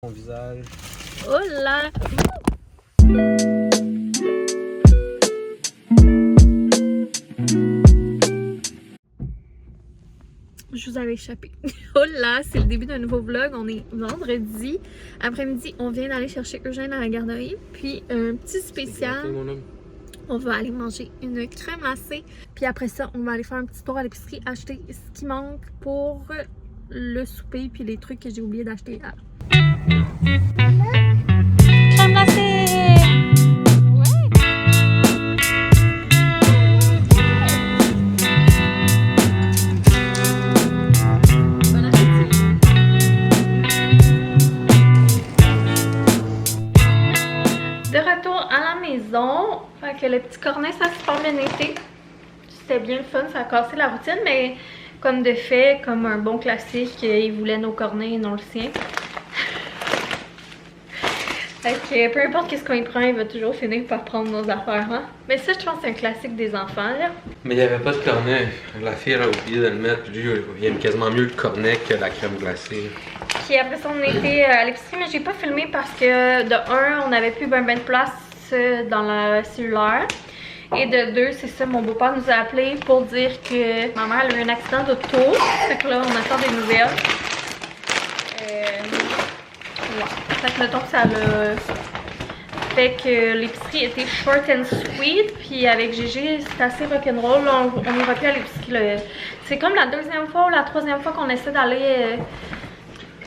Mon visage. Oh là! Je vous avais échappé. Oh là, c'est le début d'un nouveau vlog. On est vendredi. Après-midi, on vient d'aller chercher Eugène à la garderie. Puis un petit spécial. On va aller manger une crème glacée. Puis après ça, on va aller faire un petit tour à l'épicerie, acheter ce qui manque pour le souper. Puis les trucs que j'ai oublié d'acheter hier. Crème glacée! De retour à la maison, fait que le petit cornet ça a super bien été. C'était bien le fun, ça a cassé la routine, mais comme de fait, comme un bon classique, il voulait nos cornets et non le sien. Fait que peu importe qu'est-ce qu'on y prend, il va toujours finir par prendre nos affaires, hein? Mais ça, je pense que c'est un classique des enfants, là. Mais il n'y avait pas de cornet. La fille elle a oublié de le mettre, puis lui, il aime quasiment mieux le cornet que la crème glacée. Puis après ça, on était à l'épicerie, mais j'ai pas filmé parce que de un, on n'avait plus ben de place dans le cellulaire. Et de deux, c'est ça, mon beau-père nous a appelé pour dire que ma mère a eu un accident d'auto. Fait que là, on attend des nouvelles. Ouais. Fait que mettons que ça l'a fait que l'épicerie était short and sweet. Puis avec Gégé, c'était assez rock'n'roll. On ira plus à l'épicerie. C'est comme la deuxième fois ou la troisième fois qu'on essaie d'aller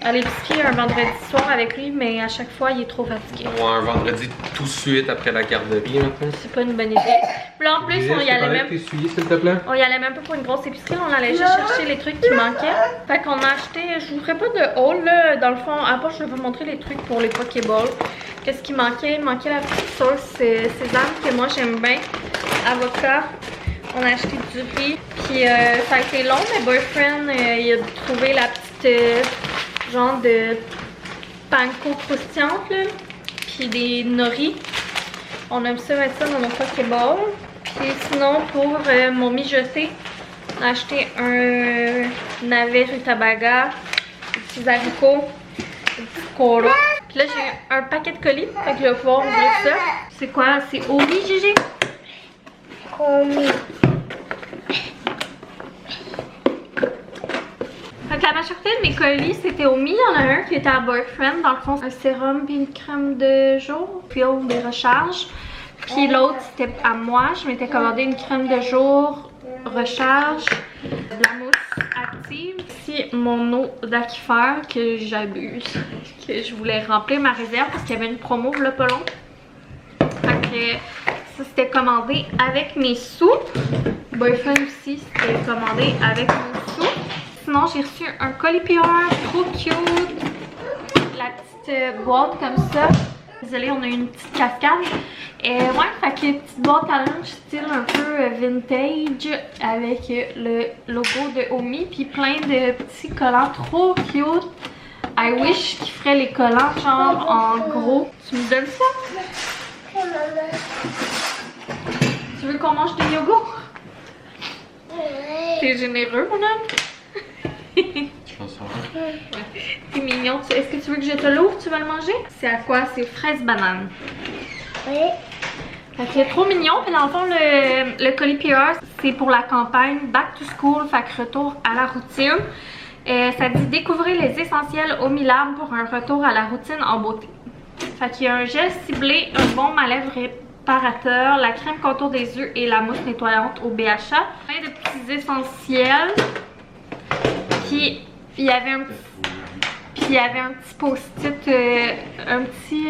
à l'épicerie un vendredi soir avec lui, mais à chaque fois, il est trop fatigué. Ouais, un vendredi tout de suite après la garderie, maintenant. C'est pas une bonne idée. Puis là, en plus, on y allait même... s'il te plaît? On y allait même pas pour une grosse épicerie, on allait juste chercher les trucs qui manquaient. Fait qu'on a acheté, je vous ferai pas de haul là, dans le fond, à part je vais vous montrer les trucs pour les Pokéballs. Qu'est-ce qui manquait? Il manquait la petite sauce sésame que moi j'aime bien, avocat. On a acheté du riz, puis ça a été long, mais boyfriend, il a trouvé la petite genre de panko croustillante là, puis des nori. On aime ça mettre ça dans nos Pokéballs. Puis sinon, pour mon mijoté, on a acheté un navet rutabaga, des petits haricots, des petits colas. Puis là, j'ai un paquet de colis, fait que je vais pouvoir ouvrir ça. C'est quoi? C'est Omi, Gégé? Omi. Fait que la majorité de mes colis, c'était Omi. Il y en a un qui était à Boyfriend, dans le fond, un sérum puis une crème de jour, puis des recharges. Puis l'autre, c'était à moi. Je m'étais commandé une crème de jour, recharge, de la mousse active. Ici, mon eau d'aquifère que j'abuse. Que je voulais remplir ma réserve parce qu'il y avait une promo là pas long. Fait que ça, c'était commandé avec mes sous. Boyfriend aussi, c'était commandé avec mes sous. Sinon, j'ai reçu un colis PR trop cute. La petite boîte comme ça. Désolée, on a eu une petite cascade. Ouais, fait que petite boîte à lunch style un peu vintage avec le logo de Omi puis plein de petits collants trop cute. I wish qu'ils feraient les collants genre en gros. Tu me donnes ça? Tu veux qu'on mange du yogourt? T'es généreux, mon homme? T'es mignon. Est-ce que tu veux que je te l'ouvre? Tu vas le manger? C'est à quoi? C'est fraise banane. Oui. Fait que c'est trop mignon. Puis dans le fond, le colis PR, c'est pour la campagne Back to School, fait que retour à la routine. Ça dit découvrez les essentiels Omi Lab pour un retour à la routine en beauté. Fait qu'il y a un gel ciblé, un baume à lèvres réparateur, la crème contour des yeux et la mousse nettoyante au BHA. Plein de petits essentiels. Puis il y avait un petit post-it, un petit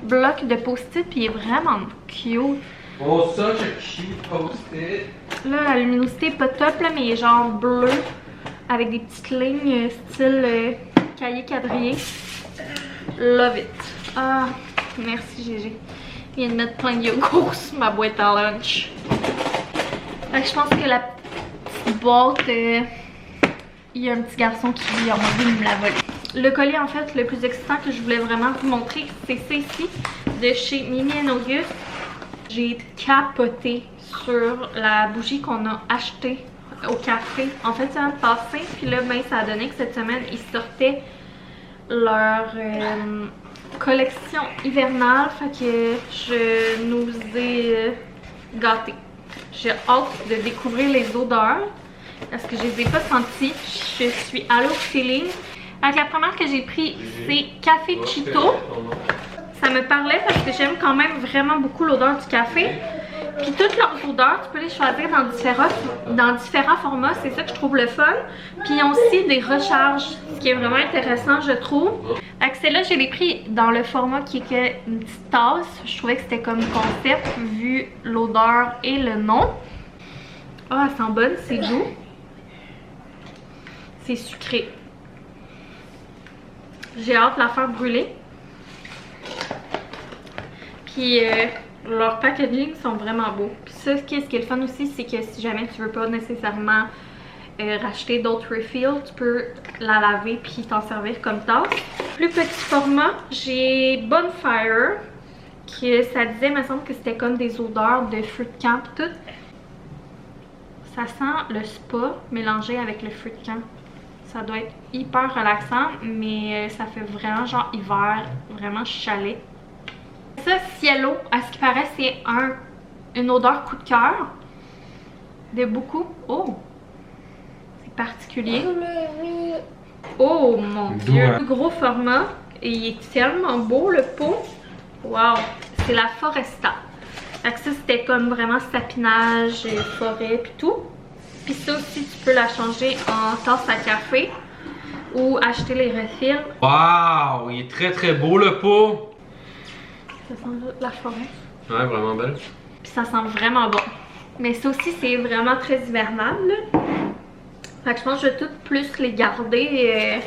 bloc de post-it, puis il est vraiment cute. Oh, ça, j'ai cute post-it. Là, la luminosité est pas top, là, mais il est genre bleu, avec des petites lignes style cahier quadrillé. Love it. Ah, merci Gégé. Il vient de mettre plein de yogourt sur ma boîte à lunch. Fait que je pense que la petite boîte, il y a un petit garçon qui a envie de me la voler. Le colis, en fait, le plus excitant que je voulais vraiment vous montrer, c'est ça ici, de chez Mimi & Auguste. J'ai capoté sur la bougie qu'on a achetée au café en fait semaine passée. Puis là, ben, ça a donné que cette semaine, il sortait leur collection hivernale. Fait que je nous ai gâtés. J'ai hâte de découvrir les odeurs parce que je les ai pas senties. Je suis à l'eau feeling. Donc la première que j'ai pris, c'est Café Cheeto. Ça me parlait parce que j'aime quand même vraiment beaucoup l'odeur du café. Puis toutes leurs odeurs, tu peux les choisir dans différents formats. C'est ça que je trouve le fun. Puis ils ont aussi des recharges, ce qui est vraiment intéressant, je trouve. Fait que celle-là, je l'ai pris dans le format qui est une petite tasse. Je trouvais que c'était comme concept, vu l'odeur et le nom. Ah, elle sent bonne, c'est doux. C'est sucré. J'ai hâte de la faire brûler. Puis leurs packaging sont vraiment beaux. Puis ça, ce qui est le fun aussi, c'est que si jamais tu veux pas nécessairement racheter d'autres refills, tu peux la laver puis t'en servir comme tasse. Plus petit format, j'ai Bonfire, qui ça disait, il me semble que c'était comme des odeurs de fruits de camp pis tout. Ça sent le spa mélangé avec le fruit de camp. Ça doit être hyper relaxant, mais ça fait vraiment genre hiver, vraiment chalet. Ça, Cielo, à ce qui paraît, c'est une odeur coup de cœur de beaucoup. Oh! C'est particulier. Oh mon dieu! Gros format. Et il est tellement beau le pot. Wow! C'est la Foresta. Fait que ça, c'était comme vraiment sapinage, forêt puis tout. Puis ça aussi, tu peux la changer en tasse à café ou acheter les refils. Wow! Il est très très beau le pot! Ça sent la forêt. Ouais, vraiment belle. Puis ça sent vraiment bon. Mais ça aussi, c'est vraiment très hivernal, là. Fait que je pense que je vais toutes plus les garder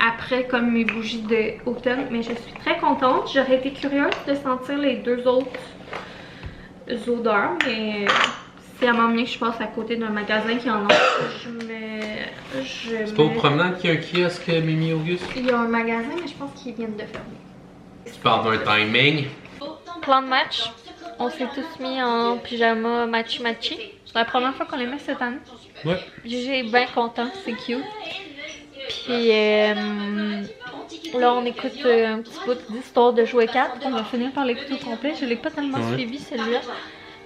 après comme mes bougies d'automne. Mais je suis très contente. J'aurais été curieuse de sentir les deux autres odeurs. Mais si à un moment donné que je passe à côté d'un magasin qui en a, C'est pas au promenade qu'il y a un kiosque Mimi Auguste? Il y a un magasin, mais je pense qu'ils viennent de fermer. Tu parles d'un timing? Plan de match. On s'est tous mis en pyjama matchy-matchy. C'est la première fois qu'on les met cette année. Ouais. Gigi est bien content, c'est cute. Puis là, on écoute un petit bout d'Histoire de jouet 4. On va finir par l'écouter au complet. Je l'ai pas tellement suivi celui-là.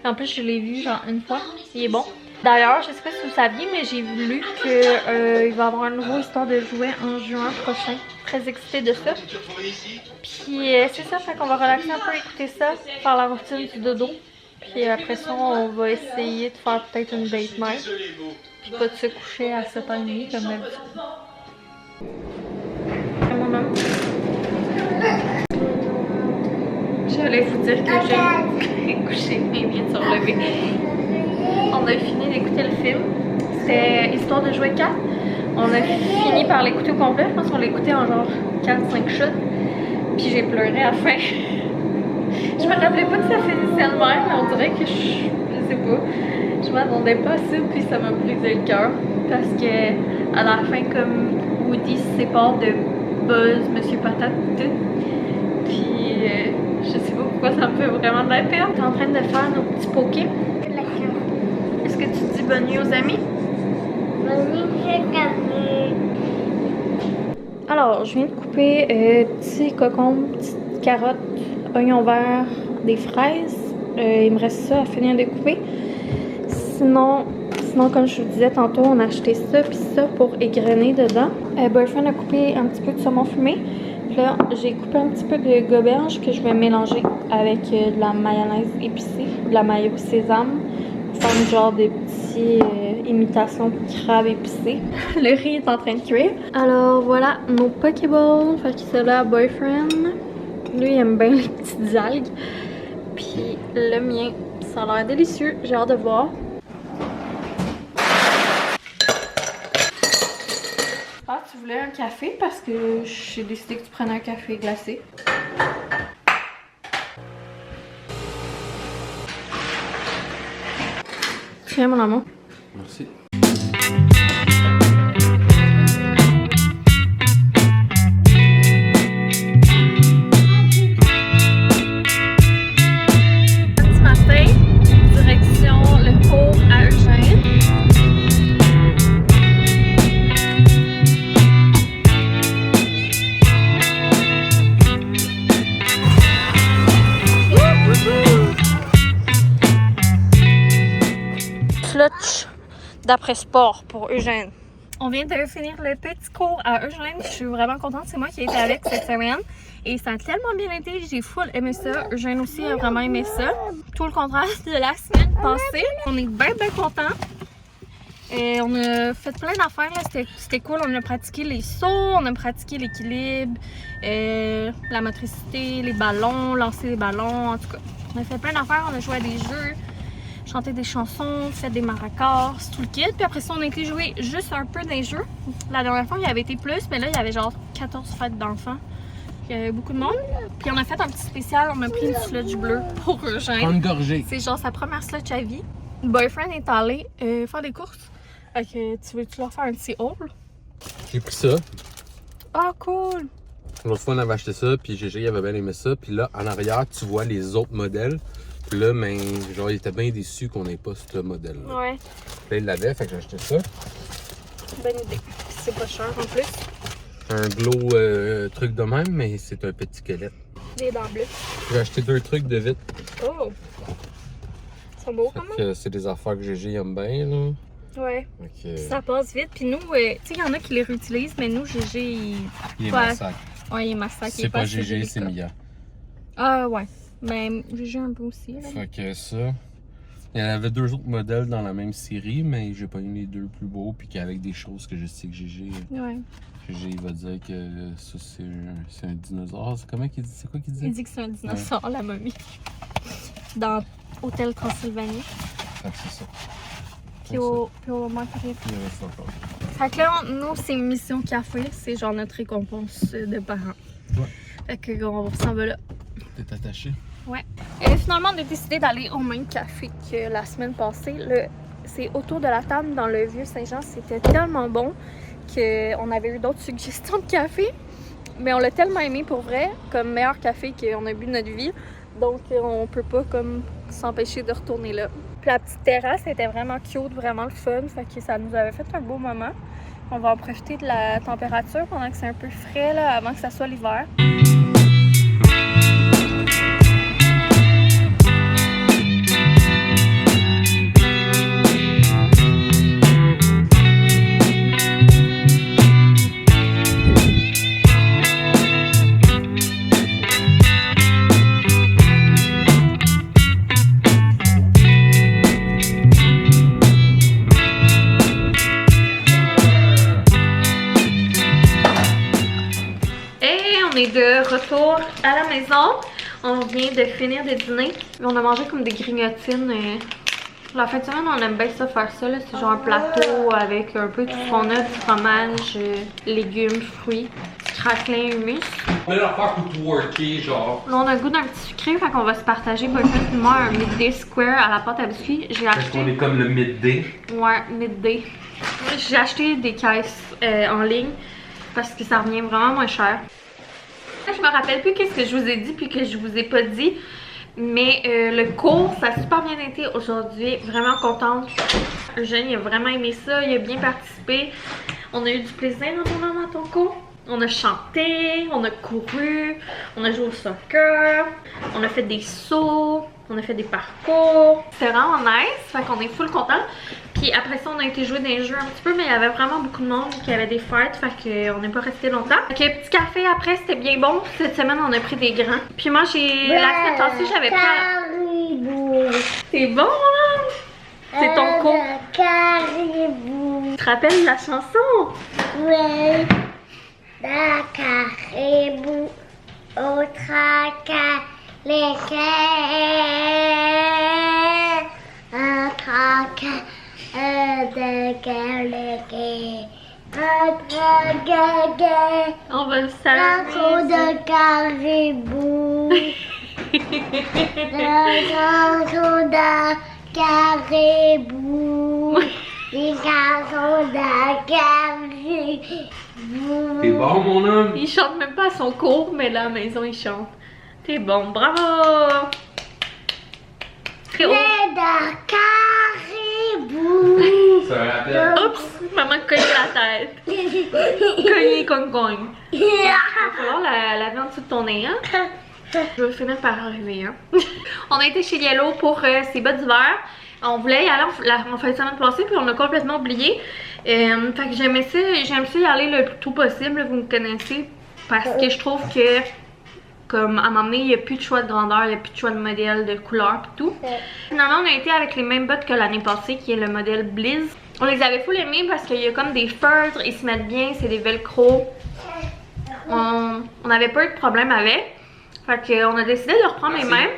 En plus, je l'ai vu genre une fois. Il est bon. D'ailleurs, je sais pas si vous saviez, mais j'ai lu qu'il va y avoir un nouveau Histoire de jouet en juin prochain. Très excitée de ça. Puis c'est ça, fait qu'on va relaxer un peu, écouter ça, faire la routine du dodo. Puis après ça, on va essayer de faire peut-être une date night. Puis pas de se coucher à 7h30 comme d'habitude. Mon homme. J'allais vous dire que j'ai couché, mais il vient de se relever. On a fini d'écouter le film. C'était Histoire de jouet 4. On a fini par l'écouter au complet. Je pense qu'on l'a écouté en genre 4-5 shots. Puis j'ai pleuré à la fin. Je me rappelais pas que ça finissait de même, mais on dirait que je sais pas. Je m'attendais pas à ça, puis ça m'a brisé le cœur. Parce que à la fin, comme Woody se sépare de Buzz, Monsieur Patate et tout. Puis je sais pas pourquoi ça me fait vraiment de la peine. T'es en train de faire nos petits pokés. Est-ce que tu dis bonne nuit aux amis? Bonne nuit. Alors, je viens de couper petits cocombes, petites carottes, oignons verts, des fraises. Il me reste ça à finir de couper. Sinon, comme je vous disais tantôt, on a acheté ça puis ça pour égrener dedans. Boyfriend a coupé un petit peu de saumon fumé. Là, j'ai coupé un petit peu de goberge que je vais mélanger avec de la mayonnaise épicée, de la mayo sésame. Faire une genre de petite imitation de crabe épicé. Le riz est en train de cuire. Alors voilà nos Pokéballs. Fait que c'est là Boyfriend. Lui il aime bien les petites algues. Puis le mien, ça a l'air délicieux. J'ai hâte de voir. Ah, tu voulais un café parce que j'ai décidé que tu prenais un café glacé. Tiens mon amour. Merci. Ce matin, direction le cours à Eugène. clutch d'après-sport pour Eugène. On vient de finir le petit cours à Eugène. Je suis vraiment contente. C'est moi qui ai été avec cette semaine. Et ça a tellement bien été. J'ai full aimé ça. Eugène aussi a vraiment aimé ça. Tout le contraire de la semaine passée. On est bien contents. Et on a fait plein d'affaires. C'était cool. On a pratiqué les sauts, on a pratiqué l'équilibre, la motricité, les ballons, lancer les ballons. En tout cas, on a fait plein d'affaires. On a joué à des jeux, chanté des chansons, fait des maracas, tout le kit. Puis après ça, on a été jouer juste un peu des jeux. La dernière fois, il y avait été plus, mais là, il y avait genre 14 fêtes d'enfants. Il y avait beaucoup de monde. Puis on a fait un petit spécial. On a pris une sludge bleue pour Eugène. Une gorgée. C'est genre sa première sludge à vie. Le boyfriend est allé faire des courses. Fait que tu veux-tu leur faire un petit haul? J'ai pris ça. Ah, cool! L'autre fois, on avait acheté ça, puis Gégé avait bien aimé ça. Puis là, en arrière, tu vois les autres modèles. Puis là, ben, genre, il était bien déçu qu'on n'ait pas ce modèle-là. Ouais, Là, il l'avait, fait que j'ai acheté ça. bonne idée. C'est pas cher en plus. Un glow truc de même, mais c'est un petit squelette. Des dents bleues. J'ai acheté 2 trucs de vite. Oh! Ils sont beaux Fait quand même. que c'est des affaires que Gégé aime bien, là. Ouais. Fait que, Ça passe vite. Puis nous, tu sais, il y en a qui les réutilisent, mais nous, GG, il est ouais. massacre. Ouais, il est massacre. il est C'est pas assez Gégé, c'est délicat. Mia. Ah, ouais. Mais GG un peu aussi. Là. Fait que ça. Il y en avait 2 autres modèles dans la même série, mais j'ai pas eu les 2 plus beaux, puis qu'avec des choses que je sais que Gégé il va dire que ça c'est un dinosaure. C'est comment qu'il dit? C'est quoi qu'il dit? Il dit que c'est un dinosaure, la momie. Dans Hôtel Transylvanie. Fait que c'est ça. Puis au Market. Il y avait ça encore. Fait que là, nous, c'est une mission café. C'est genre notre récompense de parents. Ouais. Fait que on s'en va là. T'es attaché? Ouais. Et finalement, on a décidé d'aller au même café que la semaine passée. C'est autour de la table dans le Vieux-Saint-Jean. C'était tellement bon qu'on avait eu d'autres suggestions de café. Mais on l'a tellement aimé pour vrai, comme meilleur café qu'on a bu de notre vie. Donc, on peut pas comme s'empêcher de retourner là. Puis la petite terrasse était vraiment cute, vraiment le fun. Fait que ça nous avait fait un beau moment. On va en profiter de la température pendant que c'est un peu frais là, avant que ça soit l'hiver. On est de retour à la maison. On vient de finir de dîner. On a mangé comme des grignotines. La fin de semaine, on aime bien ça faire ça. C'est genre un plateau avec un peu tout ce qu'on a, du fromage, légumes, fruits, du craquelin, hummus. On a l'affaire pour tout worker, genre. Là, on a le goût d'un petit sucré, fait qu'on va se partager. Boyfriend et moi, un midday square à la pâte à biscuits. J'ai Fait acheté... qu'on est comme le midday. Ouais, midday. J'ai acheté des caisses en ligne parce que ça revient vraiment moins cher. Je me rappelle plus qu'est-ce que je vous ai dit puis que je vous ai pas dit. Mais le cours, ça a super bien été aujourd'hui. Vraiment contente. Eugène, il a vraiment aimé ça. Il a bien participé. On a eu du plaisir dans ton cours. On a chanté, on a couru, on a joué au soccer, on a fait des sauts, on a fait des parcours. C'était vraiment nice, fait qu'on est full content. Puis après ça, on a été jouer dans les jeux un petit peu, mais il y avait vraiment beaucoup de monde qui avait des fêtes, fait qu'on n'est pas resté longtemps. Fait que petit café après, c'était bien bon. Cette semaine, on a pris des grands. Puis moi, la semaine passée, j'avais pris... C'est bon, là! C'est ton cours. Caribou. Tu te rappelles la chanson? Oui. La caribou. Au tracas. Les quais. Un tracas. De quai. Les quais. Un tracas. On va le La cour saluer. de caribou. La cour de caribou. Les garçons de caribou. T'es bon, mon homme? Il chante même pas à son cours, mais là, à la maison, il chante. T'es bon, bravo! Très haut. Les de caribou. Ça me rappelle. Oups! Maman cogne la tête. Cogner, cogne. Il va falloir la laver en dessous de ton nez, hein? Je vais finir par arriver, hein? On a été chez Yellow pour ses bottes d'hiver. On voulait y aller en fin de semaine passée, puis on a complètement oublié. Fait que j'aime ça y aller le plus tôt possible, vous me connaissez, parce que je trouve que, comme à un moment donné, il n'y a plus de choix de grandeur, il n'y a plus de choix de modèle, de couleur et tout. Finalement, on a été avec les mêmes bottes que l'année passée, qui est le modèle Blizz. On les avait full aimés parce qu'il y a comme des feutres, ils se mettent bien, c'est des velcro. On n'avait pas eu de problème avec. Fait qu'on a décidé de reprendre les mêmes.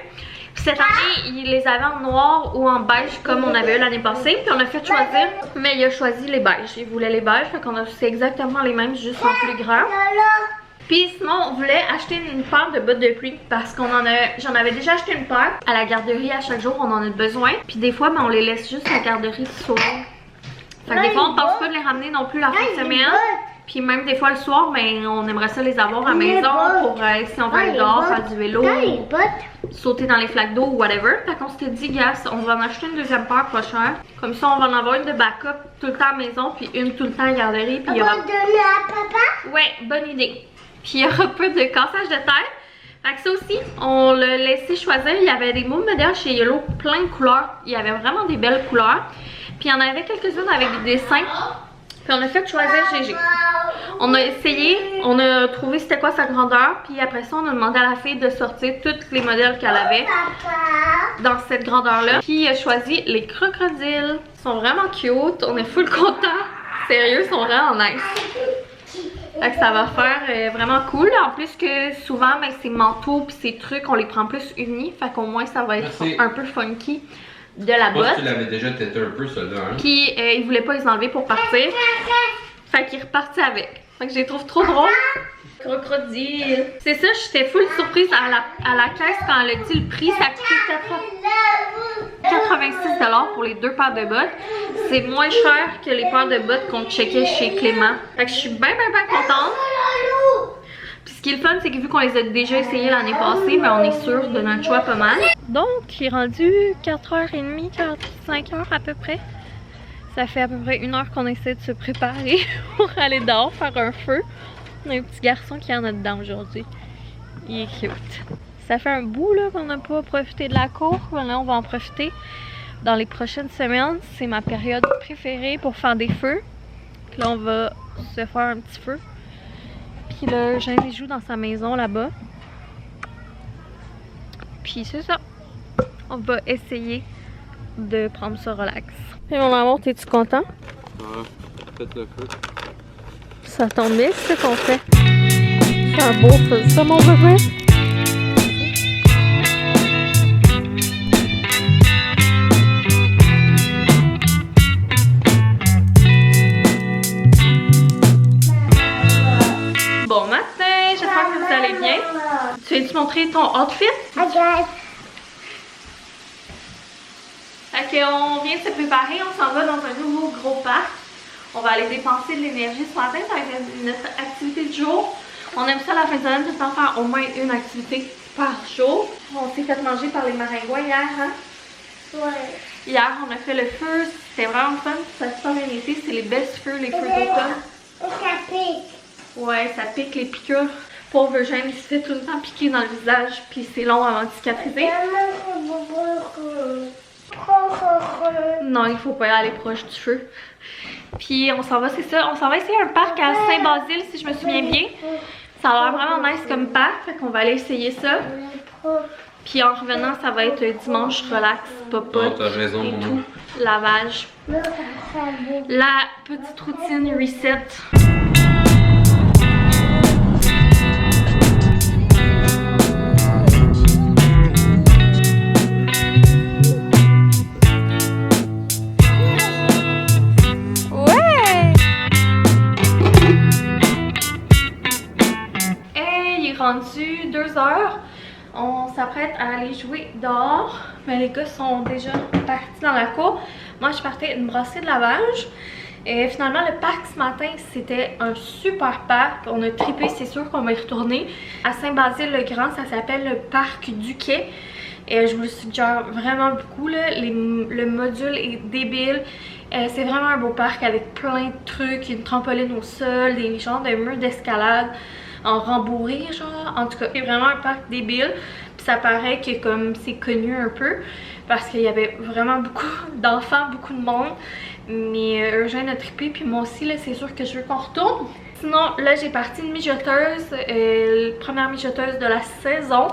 Puis cette année, il les avait en noir ou en beige comme on avait eu l'année passée. Puis on a fait choisir, mais il a choisi les beiges. Il voulait les beiges, fait qu'on a c'est exactement les mêmes, juste en plus grand. Puis sinon, on voulait acheter une paire de bottes de pluie parce j'en avais déjà acheté une paire. À la garderie, à chaque jour, on en a besoin. Puis des fois, ben, on les laisse juste à la garderie le soir. Fait que des fois, on pense pas de les ramener non plus la fin de semaine. Puis même des fois le soir, ben, on aimerait ça les avoir à la maison pour si on veut aller dehors, faire du vélo, sauter dans les flaques d'eau ou whatever. Fait qu'on s'était dit, gars, on va en acheter une deuxième paire pas cher. Comme ça, on va en avoir une de backup tout le temps à la maison, puis une tout le temps à la garderie. Puis il y aura... donner à papa? Ouais, bonne idée. Puis il y aura peu de cassage de tête. Fait que ça aussi, on l'a laissé choisir. Il y avait des beaux modèles chez Yellow, plein de couleurs. Il y avait vraiment des belles couleurs. Puis il y en avait quelques-unes avec des dessins. Puis on a fait choisir GG. On a essayé, on a trouvé c'était quoi sa grandeur. Puis après ça, on a demandé à la fille de sortir tous les modèles qu'elle avait dans cette grandeur-là. Puis il a choisi les crocodiles. Ils sont vraiment cute. On est full contents. Sérieux, ils sont vraiment nice. Fait que ça va faire vraiment cool. En plus que souvent, ben, ces manteaux puis ces trucs, on les prend plus unis. Fait qu'au moins, ça va être un peu funky de la botte. Tu l'avais déjà têté un peu, celle-là. Hein? Puis il voulait pas les enlever pour partir. Fait qu'il est reparti avec. Fait que je les trouve trop drôles. Crocodile. C'est ça, j'étais full surprise à la caisse quand elle a dit le prix. Ça coûtait 86$ pour les deux paires de bottes. C'est moins cher que les paires de bottes qu'on checkait chez Clément. Fait que je suis bien contente. Puis ce qui est le fun, c'est que vu qu'on les a déjà essayés l'année passée, ben on est sûr de notre choix pas mal. Donc, il est rendu 4h30, 5h à peu près. Ça fait à peu près 1 heure qu'on essaie de se préparer pour aller dehors faire un feu. On a un petit garçon qui en a dedans aujourd'hui. Il est cute. Ça fait un bout là qu'on n'a pas profité de la cour. Là, on va en profiter dans les prochaines semaines. C'est ma période préférée pour faire des feux. Puis là, on va se faire un petit feu. Puis là, Jaime joue dans sa maison là-bas. Puis c'est ça. On va essayer de prendre ça relax. Et mon amour, t'es-tu content? Ouais, faites le feu. Ça tombe bien, c'est ce qu'on fait. C'est un beau feu, ça mon bébé? Bon matin, j'espère que vous allez bien. Tu viens-tu montrer ton outfit? Regarde. Fait qu'on vient de se préparer, on s'en va dans un nouveau gros parc. On va aller dépenser de l'énergie ce matin, ça va être notre activité du jour. On aime ça la fin de semaine, tout le temps faire au moins une activité par jour. On s'est fait manger par les maringouins hier, hein? Ouais. Hier, on a fait le feu, c'était vraiment fun, ça a super bien été, c'est les best feux, les feux d'automne. Ça pique. Ouais, ça pique les piqûres. Pauvre Eugène, il se fait tout le temps piquer dans le visage, puis c'est long avant de cicatriser. Non, il faut pas y aller proche du feu. Puis on s'en va, c'est ça, on s'en va essayer un parc à Saint-Basile si je me souviens bien. Ça a l'air vraiment nice comme parc, fait qu'on va aller essayer ça. Puis en revenant, ça va être dimanche relax, popote et tout, lavage. La petite routine reset. Rendu 2 heures, on s'apprête à aller jouer dehors, mais les gars sont déjà partis dans la cour. Moi je partais une brassée de lavage et finalement le parc ce matin c'était un super parc, on a trippé, c'est sûr qu'on va y retourner. À Saint-Basile-le-Grand, ça s'appelle le parc du Quai et je vous le suggère vraiment beaucoup là. Le module est débile. C'est vraiment un beau parc avec plein de trucs, une trampoline au sol, des genres de murs d'escalade en rembourré, genre. En tout cas, c'est vraiment un parc débile. Puis ça paraît que comme c'est connu un peu. parce qu'il y avait vraiment beaucoup d'enfants, beaucoup de monde. Mais Eugène a trippé, puis moi aussi, là, c'est sûr que je veux qu'on retourne. Sinon, là, j'ai parti une mijoteuse, première mijoteuse de la saison.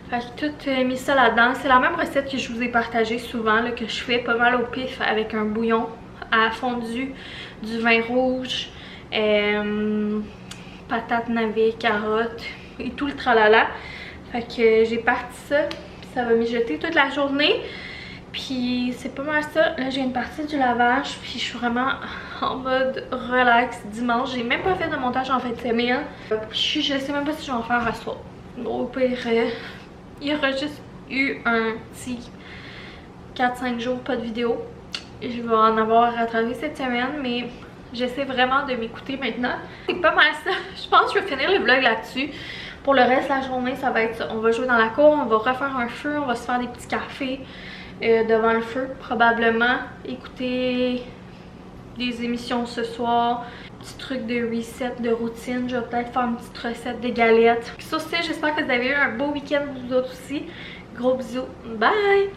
Fait que tout mis ça là-dedans. C'est la même recette que je vous ai partagée souvent, là, que je fais pas mal au pif avec un bouillon à fondu, du vin rouge, patates, navets, carottes et tout le tralala. Fait que j'ai parti ça, puis ça va mijoter toute la journée. Puis c'est pas mal ça. Là, j'ai une partie du lavage, puis je suis vraiment en mode relax dimanche. J'ai même pas fait de montage en fin de semaine. Puis je sais même pas si je vais en faire à soir. Au pire, il y aura juste eu un petit 4-5 jours pas de vidéo. Je vais en avoir rattrapé cette semaine, mais j'essaie vraiment de m'écouter maintenant. C'est pas mal ça. Je pense que je vais finir le vlog là-dessus. Pour le reste de la journée, ça va être ça. On va jouer dans la cour, on va refaire un feu, on va se faire des petits cafés devant le feu, probablement. Écouter des émissions ce soir. Petit truc de reset, de routine. Je vais peut-être faire une petite recette de galettes. Puis sur ce, j'espère que vous avez eu un beau week-end vous autres aussi. Gros bisous. Bye!